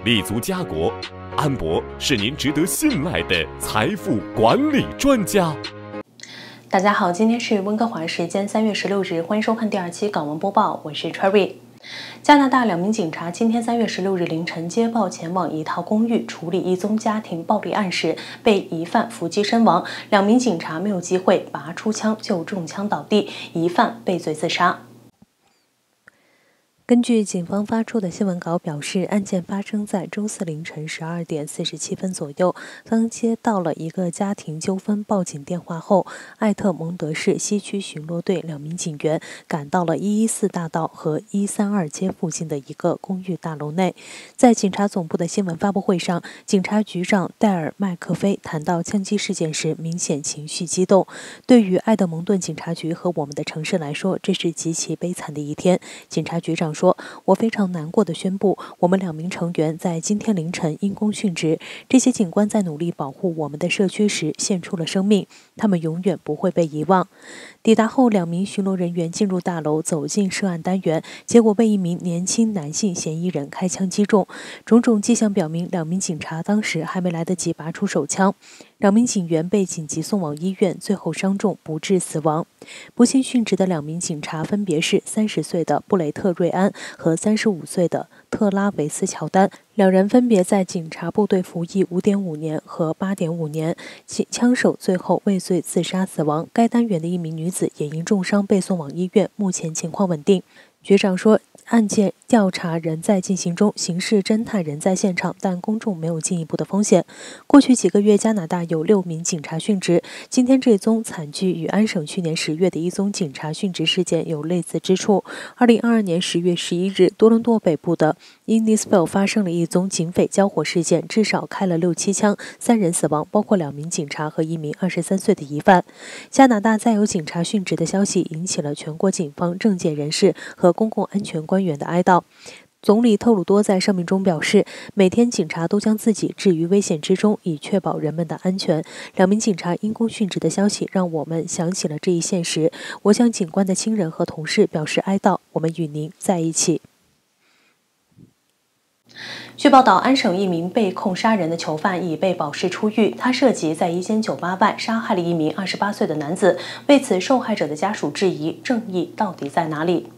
立足家国，安博是您值得信赖的财富管理专家。大家好，今天是温哥华时间3月16日，欢迎收看第2期港闻播报，我是 Cherry。加拿大2名警察今天3月16日凌晨接报前往一套公寓处理一宗家庭暴力案时，被疑犯伏击身亡。2名警察没有机会拔出枪就中枪倒地，疑犯被罪自杀。根据警方发出的新闻稿表示，案件发生在周四凌晨12点47分左右。当接到了一个家庭纠纷报警电话后，艾特蒙德市西区巡逻队2名警员赶到了114大道和132街附近的一个公寓大楼内。在警察总部的新闻发布会上，警察局长戴尔·麦克菲谈到枪击事件时，明显情绪激动。对于埃德蒙顿警察局和我们的城市来说，这是极其悲惨的一天。警察局长说，我非常难过地宣布，我们2名成员在今天凌晨因公殉职。这些警官在努力保护我们的社区时献出了生命，他们永远不会被遗忘。抵达后，2名巡逻人员进入大楼，走进涉案单元，结果被一名年轻男性嫌疑人开枪击中。种种迹象表明，2名警察当时还没来得及拔出手枪。2名警员被紧急送往医院，最后伤重不治死亡。不幸殉职的2名警察分别是30岁的布雷特·瑞安和35岁的特拉维斯·乔丹，2人分别在警察部队服役5.5年和8.5年。枪手最后畏罪自杀死亡。该单元的一名女子也因重伤被送往医院，目前情况稳定。局长说，案件调查仍在进行中，刑事侦探仍在现场，但公众没有进一步的风险。过去几个月，加拿大有6名警察殉职。今天这宗惨剧与安省去年10月的一宗警察殉职事件有类似之处。2022年10月11日，多伦多北部的 Innisfil 发生了一宗警匪交火事件，至少开了6-7枪，3人死亡，包括2名警察和1名23岁的疑犯。加拿大再有警察殉职的消息引起了全国警方、政界人士和公共安全官员的哀悼。总理特鲁多在声明中表示，每天警察都将自己置于危险之中，以确保人们的安全。2名警察因公殉职的消息让我们想起了这一现实。我向警官的亲人和同事表示哀悼，我们与您在一起。据报道，安省一名被控杀人的囚犯已被保释出狱，他涉及在一间酒吧外杀害了一名28岁的男子。为此，受害者的家属质疑正义到底在哪里？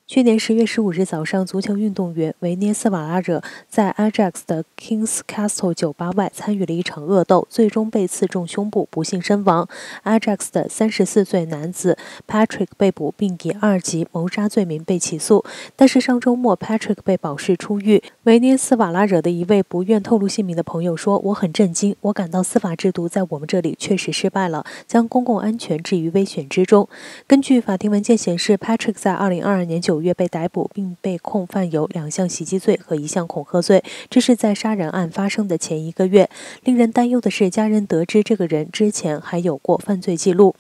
去年10月15日早上，足球运动员维涅斯瓦拉惹在 Ajax 的 Kings Castle 酒吧外参与了一场恶斗，最终被刺中胸部，不幸身亡。Ajax 的34岁男子 Patrick 被捕，并以2级谋杀罪名被起诉。但是上周末 Patrick 被保释出狱。维涅斯瓦拉惹的一位不愿透露姓名的朋友说：“我很震惊，我感到司法制度在我们这里确实失败了，将公共安全置于危险之中。”根据法庭文件显示 ，Patrick 在2022年9月被逮捕，并被控犯有2项袭击罪和1项恐吓罪，这是在杀人案发生的前1个月。令人担忧的是，家人得知这个人之前还有过犯罪记录。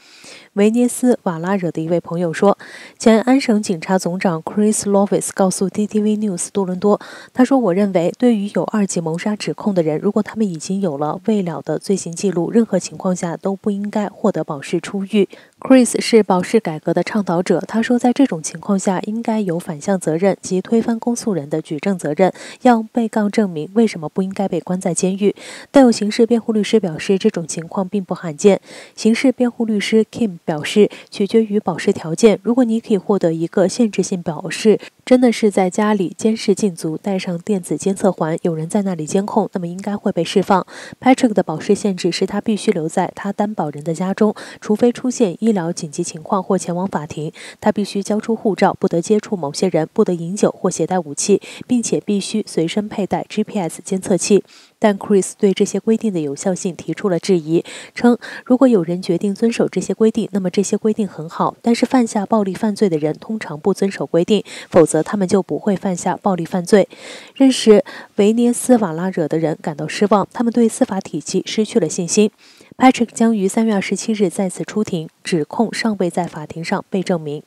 维涅斯瓦拉惹的一位朋友说，前安省警察总长 Chris Lovis 告诉 TTV News 多伦多，他说：“我认为，对于有2级谋杀指控的人，如果他们已经有了未了的罪行记录，任何情况下都不应该获得保释出狱。” Chris 是保释改革的倡导者，他说，在这种情况下，应该有反向责任及推翻公诉人的举证责任，让被告证明为什么不应该被关在监狱。但有刑事辩护律师表示，这种情况并不罕见。刑事辩护律师 Kim 表示，取决于保释条件，如果你可以获得一个限制性保释，真的是在家里监视禁足，带上电子监测环，有人在那里监控，那么应该会被释放。Patrick 的保释限制是他必须留在他担保人的家中，除非出现医疗紧急情况或前往法庭。他必须交出护照，不得接触某些人，不得饮酒或携带武器，并且必须随身佩戴 GPS 监测器。但 Chris 对这些规定的有效性提出了质疑，称如果有人决定遵守这些规定，那么这些规定很好，但是犯下暴力犯罪的人通常不遵守规定，否则他们就不会犯下暴力犯罪。认识维涅斯瓦拉惹的人感到失望，他们对司法体系失去了信心。Patrick 将于3月27日再次出庭，指控尚未在法庭上被证明。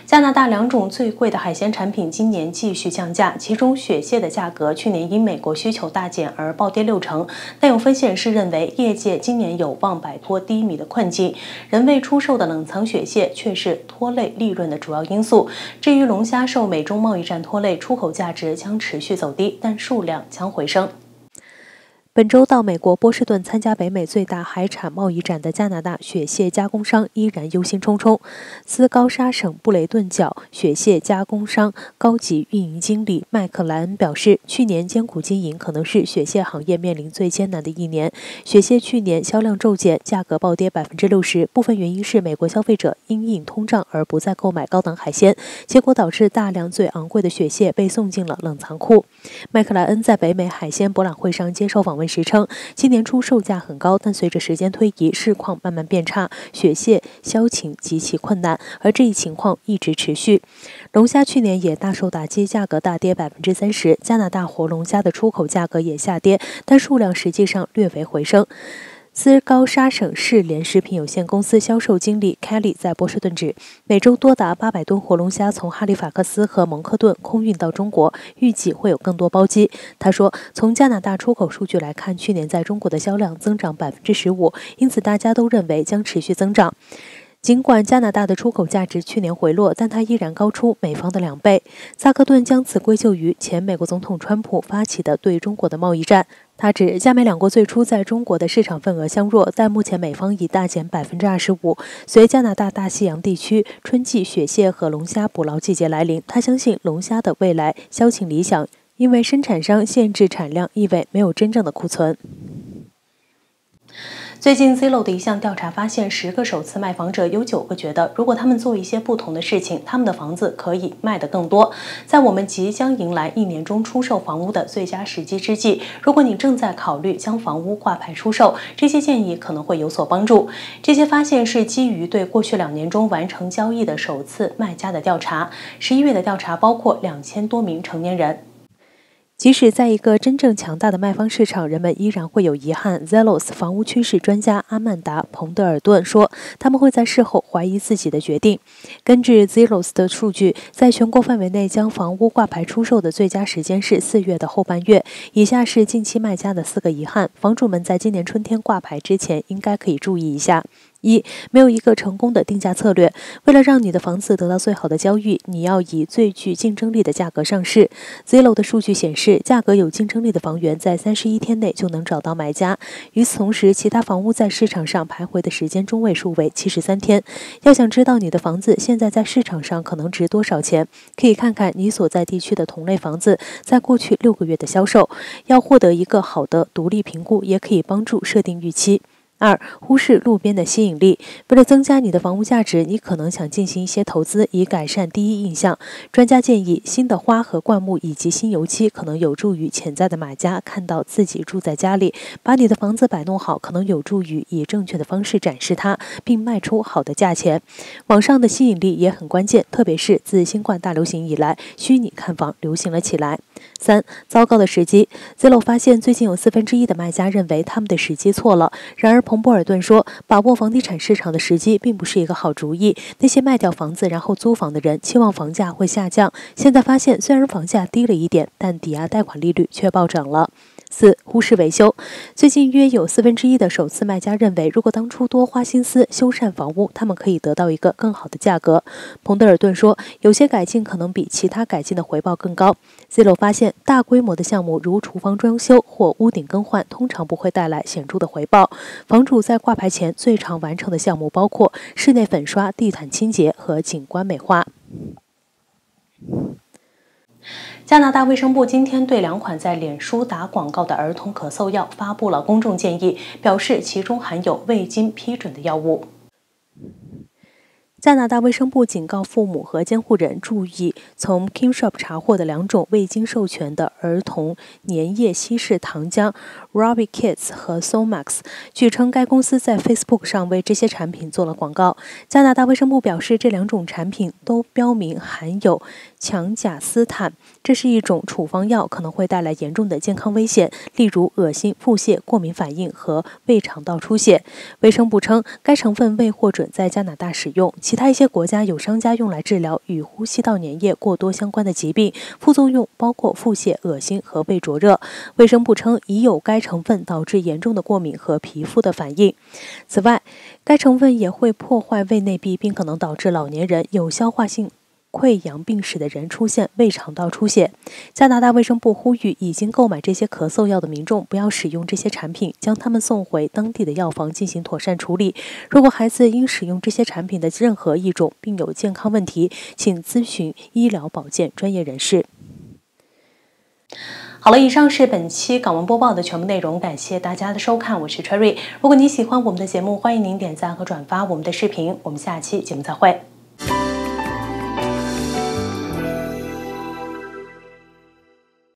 加拿大2种最贵的海鲜产品今年继续降价，其中雪蟹的价格去年因美国需求大减而暴跌60%。但有分析人士认为，业界今年有望摆脱低迷的困境，人为出售的冷藏雪蟹却是拖累利润的主要因素。至于龙虾，受美中贸易战拖累，出口价值将持续走低，但数量将回升。本周到美国波士顿参加北美最大海产贸易展的加拿大雪蟹加工商依然忧心忡忡。斯高沙省布雷顿角雪蟹加工商高级运营经理麦克莱恩表示，去年艰苦经营可能是雪蟹行业面临最艰难的一年。雪蟹去年销量骤减，价格暴跌60%，部分原因是美国消费者因应通胀而不再购买高档海鲜，结果导致大量最昂贵的雪蟹被送进了冷藏库。麦克莱恩在北美海鲜博览会上接受访问时称，今年初售价很高，但随着时间推移，市况慢慢变差，雪蟹销情极其困难，而这一情况一直持续。龙虾去年也大受打击，价格大跌30%，加拿大活龙虾的出口价格也下跌，但数量实际上略为回升。斯高沙省市联食品有限公司销售经理 Kelly 在波士顿指，每周多达800吨活龙虾从哈利法克斯和蒙克顿空运到中国，预计会有更多包机。他说，从加拿大出口数据来看，去年在中国的销量增长15%，因此大家都认为将持续增长。尽管加拿大的出口价值去年回落，但它依然高出美方的2倍。萨克顿将此归咎于前美国总统川普发起的对中国的贸易战。他指，加美两国最初在中国的市场份额相若，但目前美方已大减25%。随加拿大大西洋地区春季雪蟹和龙虾捕捞季节来临，他相信龙虾的未来销情理想，因为生产商限制产量意味没有真正的库存。最近 Zillow 的一项调查发现，10个首次卖房者有9个觉得，如果他们做一些不同的事情，他们的房子可以卖得更多。在我们即将迎来1年中出售房屋的最佳时机之际，如果你正在考虑将房屋挂牌出售，这些建议可能会有所帮助。这些发现是基于对过去2年中完成交易的首次卖家的调查。11月的调查包括2000多名成年人。即使在一个真正强大的卖方市场，人们依然会有遗憾。Zillow 房屋趋势专家阿曼达·彭德尔顿说，他们会在事后怀疑自己的决定。根据 Zillow 的数据，在全国范围内将房屋挂牌出售的最佳时间是4月的后半月。以下是近期卖家的4个遗憾，房主们在今年春天挂牌之前应该可以注意一下。1. 没有一个成功的定价策略。为了让你的房子得到最好的交易，你要以最具竞争力的价格上市。Zillow 的数据显示，价格有竞争力的房源在31天内就能找到买家。与此同时，其他房屋在市场上徘徊的时间中位数为73天。要想知道你的房子现在在市场上可能值多少钱，可以看看你所在地区的同类房子在过去6个月的销售。要获得一个好的独立评估，也可以帮助设定预期。2. 忽视路边的吸引力。为了增加你的房屋价值，你可能想进行一些投资，以改善第一印象。专家建议，新的花和灌木以及新油漆可能有助于潜在的买家看到自己住在家里。把你的房子摆弄好，可能有助于以正确的方式展示它，并卖出好的价钱。网上的吸引力也很关键，特别是自新冠大流行以来，虚拟看房流行了起来。3. 糟糕的时机。Zillow 发现，最近有1/4的卖家认为他们的时机错了。然而，彭博尔顿说，把握房地产市场的时机并不是一个好主意。那些卖掉房子然后租房的人期望房价会下降，现在发现虽然房价低了一点，但抵押贷款利率却暴涨了。4. 忽视维修。最近约有1/4的首次卖家认为，如果当初多花心思修缮房屋，他们可以得到一个更好的价格。彭德尔顿说，有些改进可能比其他改进的回报更高。Zillow 发现，大规模的项目如厨房装修或屋顶更换，通常不会带来显著的回报。房主在挂牌前最常完成的项目包括室内粉刷、地毯清洁和景观美化。加拿大卫生部今天对2款在脸书打广告的儿童咳嗽药发布了公众建议，表示其中含有未经批准的药物。加拿大卫生部警告父母和监护人注意，从 King Shop 查获的2种未经授权的儿童粘液稀释糖浆 Robbie Kids 和 Somax。据称，该公司在 Facebook 上为这些产品做了广告。加拿大卫生部表示，这2种产品都标明含有羟甲斯坦，这是一种处方药，可能会带来严重的健康危险，例如恶心、腹泻、过敏反应和胃肠道出血。卫生部称，该成分未获准在加拿大使用。其他一些国家有商家用来治疗与呼吸道粘液过多相关的疾病，副作用包括腹泻、恶心和胃灼热。卫生部称，已有该成分导致严重的过敏和皮肤的反应。此外，该成分也会破坏胃内壁，并可能导致老年人、有消化性溃疡病史的人出现胃肠道出血。加拿大卫生部呼吁已经购买这些咳嗽药的民众不要使用这些产品，将它们送回当地的药房进行妥善处理。如果孩子因使用这些产品的任何一种并有健康问题，请咨询医疗保健专业人士。好了，以上是本期港闻播报的全部内容，感谢大家的收看，我是 Cherry。如果你喜欢我们的节目，欢迎您点赞和转发我们的视频。我们下期节目再会。